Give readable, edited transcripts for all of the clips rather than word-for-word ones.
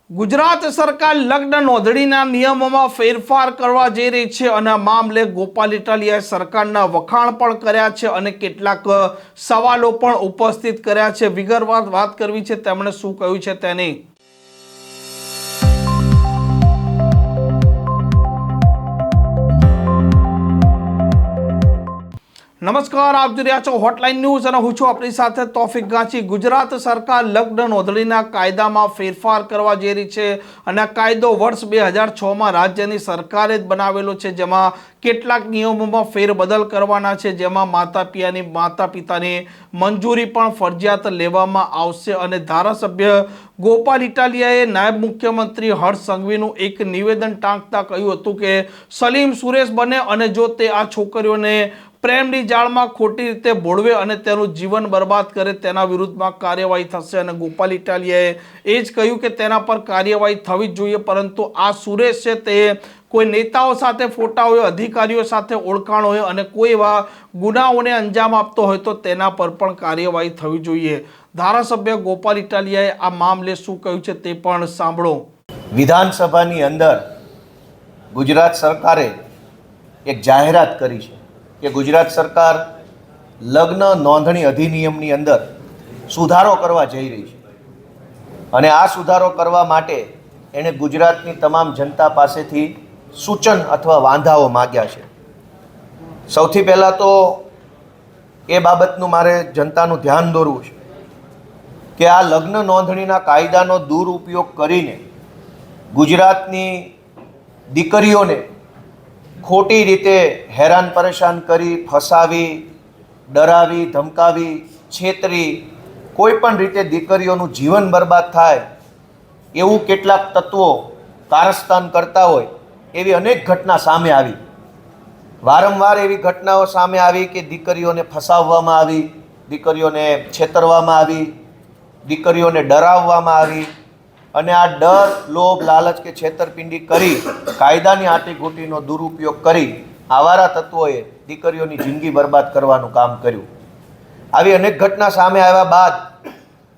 ગુજરાત સરકાર લગ્ન નોંધણીના નિયમોમાં ફેરફાર કરવા જઈ રહી છે અને આ મામલે ગોપાલ ઇટાલિયાએ સરકારના વખાણ પણ કર્યા છે અને કેટલાક સવાલો પણ ઉપસ્થિત કર્યા છે. વિગતવાર વાત કરવી છે તેમણે શું કહ્યું છે તેની. નમસ્કાર, આપ જોઈ રહ્યા છો હોટલાઇન ન્યૂઝ અને હું છું આપણી સાથે તોફિક ગાંચી. ગુજરાત સરકાર લગ્ન નોંધણીના કાયદામાં ફેરફાર કરવા જઈ રહી છે અને આ કાયદો વર્ષ 2006માં રાજ્યની સરકારે જ બનાવેલો છે, જેમાં કેટલાક નિયમોમાં ફેરબદલ કરવાના છે, જેમાં માતા પિતાની મંજૂરી પણ ફરજિયાત લેવામાં આવશે. અને ધારાસભ્ય ગોપાલ ઇટાલિયાએ નાયબ મુખ્યમંત્રી હર્ષ સંઘવીનું એક નિવેદન ટાંકતા કહ્યું હતું કે સલીમ સુરેશ બને અને જો તે આ છોકરીઓને પ્રેમની જાળમાં ખોટી રીતે ભોળવે અને તેનું જીવન બરબાદ કરે તેના વિરુદ્ધમાં કાર્યવાહી થશે. અને ગોપાલ ઇટાલિયાએ એ જ કહ્યું કે તેના પર કાર્યવાહી થવી જ જોઈએ, પરંતુ આ સુરેશ છે તે કોઈ નેતાઓ સાથે ફોટા હોય, અધિકારીઓ સાથે ઓળખાણ હોય અને કોઈ એવા ગુનાઓને અંજામ આપતો હોય તો તેના પર પણ કાર્યવાહી થવી જોઈએ. ધારાસભ્ય ગોપાલ ઇટાલિયાએ આ મામલે શું કહ્યું છે તે પણ સાંભળો. વિધાનસભાની અંદર ગુજરાત સરકારે એક જાહેરાત કરી છે કે ગુજરાત સરકાર લગ્ન નોંધણી અધિનિયમની અંદર સુધારો કરવા જઈ રહી છે અને આ સુધારો કરવા માટે એણે ગુજરાતની તમામ જનતા પાસેથી સૂચન અથવા વાંધાઓ માગ્યા છે. સૌથી પહેલાં તો એ બાબતનું મારે જનતાનું ધ્યાન દોરવું છે કે આ લગ્ન નોંધણીના કાયદાનો દુરુપયોગ કરીને ગુજરાતની દીકરીઓને ખોટી રીતે હેરાન પરેશાન કરી, ફસાવી, ડરાવી, ધમકાવી, છેતરી, કોઈ પણ રીતે દીકરીઓનું જીવન બરબાદ થાય એવું કેટલાક તત્વો કારસ્તાન કરતા હોય એવી અનેક ઘટના સામે આવી. વારંવાર એવી ઘટનાઓ સામે આવી કે દીકરીઓને ફસાવવામાં આવી, દીકરીઓને છેતરવામાં આવી, દીકરીઓને ડરાવવામાં આવી અને આ ડર, લોભ, લાલચ કે છેતરપિંડી કરી કાયદાની આંટીઘૂંટીનો દુરુપયોગ કરી આવારા તત્વોએ દીકરીઓની જિંદગી બરબાદ કરવાનું કામ કર્યું. આવી અનેક ઘટના સામે આવ્યા બાદ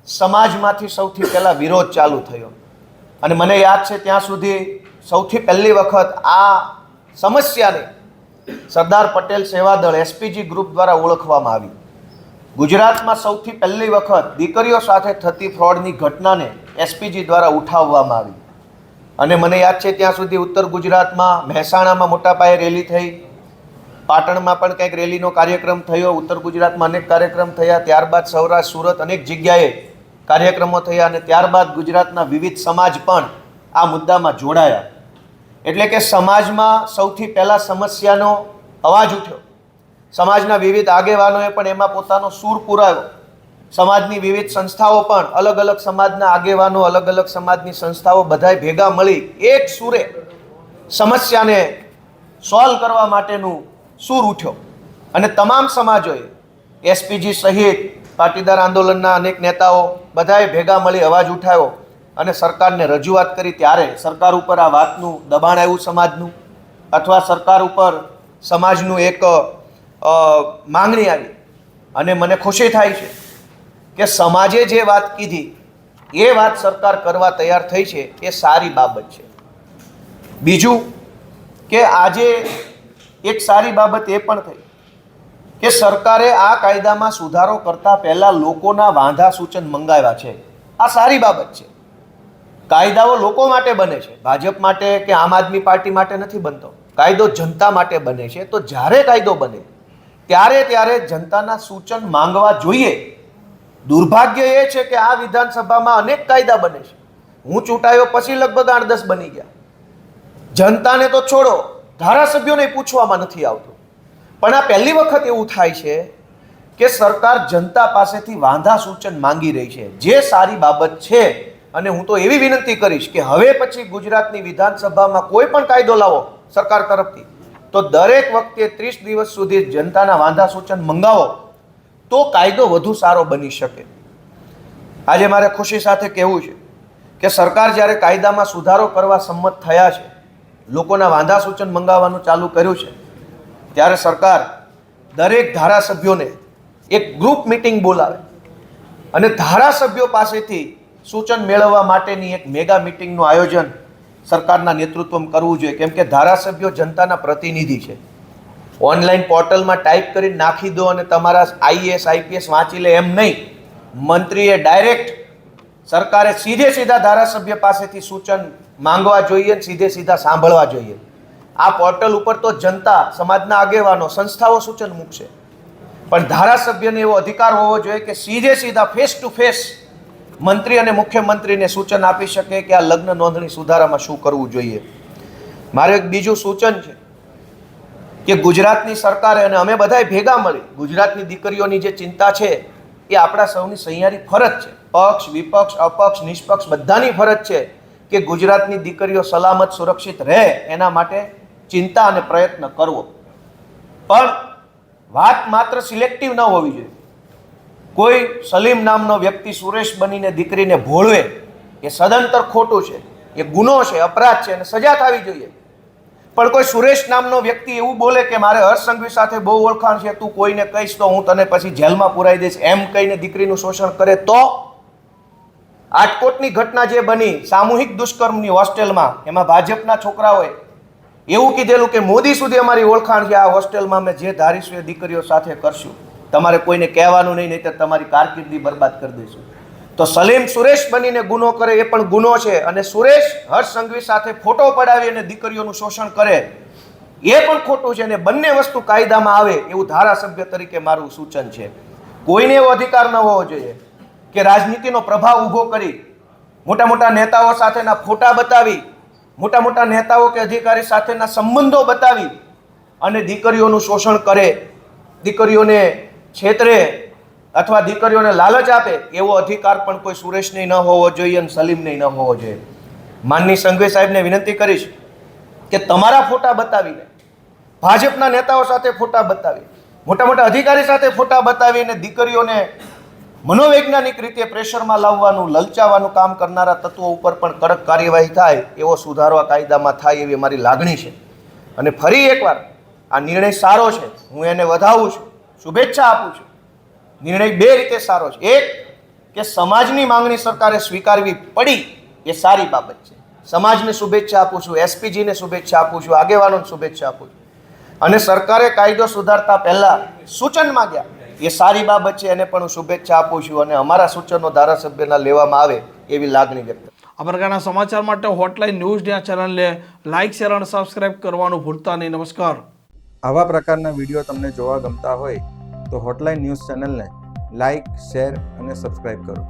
સમાજમાંથી સૌથી પહેલાં વિરોધ ચાલુ થયો અને મને યાદ છે ત્યાં સુધી સૌથી પહેલી વખત આ સમસ્યાને સરદાર પટેલ સેવાદળ એસપીજી ગ્રુપ દ્વારા ઓળખવામાં આવી. ગુજરાતમાં સૌથી પહેલી વખત દીકરીઓ સાથે થતી ફ્રોડની ઘટનાને એસપીજી દ્વારા ઉઠાવવામાં આવી અને મને યાદ છે ત્યાં સુધી ઉત્તર ગુજરાતમાં મહેસાણામાં મોટા પાયે રેલી થઈ, પાટણમાં પણ કંઈક રેલીનો કાર્યક્રમ થયો, ઉત્તર ગુજરાતમાં અનેક કાર્યક્રમ થયા, ત્યારબાદ સૌરાષ્ટ્ર, સુરત અનેક જગ્યાએ કાર્યક્રમો થયા અને ત્યારબાદ ગુજરાતના વિવિધ સમાજ પણ આ મુદ્દામાં જોડાયા. એટલે કે સમાજમાં સૌથી પહેલાં સમસ્યાનો અવાજ ઉઠ્યો. સમાજના વિવિધ આગેવાનોએ પણ એમાં પોતાનો સૂર પુરાવ્યો. સમાજની વિવિધ સંસ્થાઓ પણ અલગ અલગ સમાજના આગેવાનો, અલગ અલગ સમાજની સંસ્થાઓ બધાએ ભેગા મળી એક સૂરે સમસ્યાને સોલ્વ કરવા માટેનું સૂર ઉઠ્યો અને તમામ સમાજોએ એસપીજી સહિત પાટીદાર આંદોલનના અનેક નેતાઓ બધાએ ભેગા મળી અવાજ ઉઠાવ્યો અને સરકારને રજૂઆત કરી. ત્યારે સરકાર ઉપર આ વાતનું દબાણ આવ્યું સમાજનું, અથવા સરકાર ઉપર સમાજનું એક માંગણી આવી અને મને ખુશી થાય છે કે સમાજે જે વાત કીધી એ વાત સરકાર કરવા તૈયાર થઈ છે. એ સારી બાબત છે. બીજું કે આજે એક સારી બાબત એ પણ થઈ કે સરકારે આ કાયદામાં સુધારો કરતાં પહેલાં લોકોના વાંધા સૂચન મંગાવ્યા છે. આ સારી બાબત છે. કાયદાઓ લોકો માટે બને છે, ભાજપ માટે કે આમ આદમી પાર્ટી માટે નથી બનતો. કાયદો જનતા માટે બને છે. તો જ્યારે કાયદો બને ત્યારે જનતાના સૂચન માંગવા જોઈએ. દુર્ભાગ્ય એ છે કે આ વિધાનસભામાં અનેક કાયદા બને છે. હું ચૂંટાયો પછી લગભગ 8-10 બની ગયા. જનતાને તો છોડો, ધારાસભ્યોને પૂછવામાં નથી આવતું. પણ આ પહેલી વખત એવું થાય છે કે સરકાર જનતા પાસેથી વાંધા સૂચન માંગી રહી છે, જે સારી બાબત છે. અને હું તો એવી વિનંતી કરીશ કે હવે પછી ગુજરાતની વિધાનસભામાં કોઈ પણ કાયદો લાવો સરકાર તરફથી તો દરેક વખતે 30 દિવસ સુધી જનતાના વાંધા સૂચન મંગાવો તો કાયદો વધુ સારો બની શકે. આજે મારે ખુશી સાથે કહેવું છે કે સરકાર જ્યારે કાયદામાં સુધારો કરવા સંમત થયા છે, લોકોના વાંધા સૂચન મંગાવવાનું ચાલુ કર્યું છે, ત્યારે સરકાર દરેક ધારાસભ્યોને એક ગ્રુપ મિટિંગ બોલાવે અને ધારાસભ્યો પાસેથી સૂચન મેળવવા માટેની એક મેગા મિટિંગનું આયોજન સરકારના નેતૃત્વમાં કરવું જોઈએ, કેમ કે ધારાસભ્યો જનતાના પ્રતિનિધિ છે. ઓનલાઈન પોર્ટલમાં ટાઈપ કરીને નાખી દો અને તમારા આઈએએસ આઈપીએસ વાંચી લે એમ નહીં. મંત્રીએ ડાયરેક્ટ સરકારે સીધા ધારાસભ્ય પાસેથી સૂચન માંગવા જોઈએ, સીધે સીધા સાંભળવા જોઈએ. આ પોર્ટલ ઉપર તો જનતા, સમાજના આગેવાનો, સંસ્થાઓ સૂચન મૂકશે, પણ ધારાસભ્યને એવો અધિકાર હોવો જોઈએ કે સીધા ફેસ ટુ ફેસ મંત્રી અને મુખ્યમંત્રીને સૂચન આપી શકે કે આ લગ્ન નોંધણી સુધારામાં શું કરવું જોઈએ. મારે એક બીજું સૂચન છે કે ગુજરાતની સરકારે અને અમે બધાએ ભેગા મળી ગુજરાતની દીકરીઓની જે ચિંતા છે એ આપણા સૌની સહિયારી ફરજ છે. પક્ષ, વિપક્ષ, અપક્ષ, નિષ્પક્ષ બધાની ફરજ છે કે ગુજરાતની દીકરીઓ સલામત, સુરક્ષિત રહે એના માટે ચિંતા અને પ્રયત્ન કરવો. પણ વાત માત્ર સિલેક્ટિવ ન હોવી જોઈએ. કોઈ સલીમ નામનો વ્યક્તિ સુરેશ બનીને દીકરીને ભોળવે એ સદંતર ખોટું છે, એ ગુનો છે, અપરાધ છે અને સજા થવી જોઈએ. પણ કોઈ સુરેશ નામનો વ્યક્તિ એવું બોલે કે મારે હર્ષ સંઘવી સાથે બહુ ઓળખાણ છે, તું કોઈને કહીશ તો હું તને પછી જેલમાં પુરાઈ દઈશ, એમ કહીને દીકરીનું શોષણ કરે તો આટકોટની ઘટના જે બની સામૂહિક દુષ્કર્મની હોસ્ટેલમાં, એમાં ભાજપના છોકરાઓએ એવું કીધેલું કે મોદી સુધી અમારી ઓળખાણ છે, આ હોસ્ટેલમાં અમે જે ધારીશું એ દીકરીઓ સાથે કરશું, તમારે કોઈને કહેવાનું નહીં, નહીં તો તમારી કારકિર્દી બરબાદ કરી દઈશું. તો સલીમ સુરેશ બનીને ગુનો કરે એ પણ ગુનો છે, અને સુરેશ હર્ષ સંઘવી સાથે ફોટો પડાવી અને દીકરીઓનું શોષણ કરે એ પણ ખોટું છે. અને બંને વસ્તુ કાયદામાં આવે એવું ધારાસભ્ય તરીકે મારું સૂચન છે. કોઈને એવો અધિકાર ન હોવો જોઈએ કે રાજનીતિનો પ્રભાવ ઊભો કરી મોટા મોટા નેતાઓ સાથેના ફોટા બતાવી, મોટા મોટા નેતાઓ કે અધિકારી સાથેના સંબંધો બતાવી અને દીકરીઓનું શોષણ કરે, દીકરીઓને છેતરે અથવા દીકરીઓને લાલચ આપે, એવો અધિકાર પણ કોઈ સુરેશને ન હોવો જોઈએ અને સલીમને ન હોવો જોઈએ. માનની સંઘવી સાહેબને વિનંતી કરીશ કે તમારા ફોટા બતાવીને, ભાજપના નેતાઓ સાથે ફોટા બતાવી, મોટા મોટા અધિકારી સાથે ફોટા બતાવીને દીકરીઓને મનોવૈજ્ઞાનિક રીતે પ્રેશરમાં લાવવાનું, લલચાવવાનું કામ કરનારા તત્વો ઉપર પણ કડક કાર્યવાહી થાય એવો સુધારો આ કાયદામાં થાય એવી મારી લાગણી છે. અને ફરી એકવાર આ નિર્ણય સારો છે, હું એને વધાવું છું, શુભેચ્છા આપું છું. નિર્ણય બે રીતે સારો છે. એક કે સમાજની માંગણી સરકારે સ્વીકારવી પડી એ સારી બાબત છે, સમાજને શુભેચ્છા આપું છું, એસપીજીને શુભેચ્છા આપું છું, આગેવાનોને શુભેચ્છા આપું છું. અને સરકારે કાયદો સુધારતા પહેલા સૂચન માંગ્યા એ સારી બાબત છે, એને પણ હું શુભેચ્છા આપું છું. અને અમારા સૂચનો ધારાસભ્યના લેવામાં આવે એવી લાગણી વ્યક્ત. આ પ્રકારના સમાચાર માટે હોટલાઇન ન્યૂઝ ચેનલને લાઇક, શેર અને સબસ્ક્રાઇબ કરવાનું ભૂલતા નહીં. નમસ્કાર. આવા પ્રકારના વિડીયો તમને જોવા ગમતા હોય તો હોટલાઇન ન્યૂઝ ચેનલને લાઇક, શેર અને સબસ્ક્રાઇબ કરો.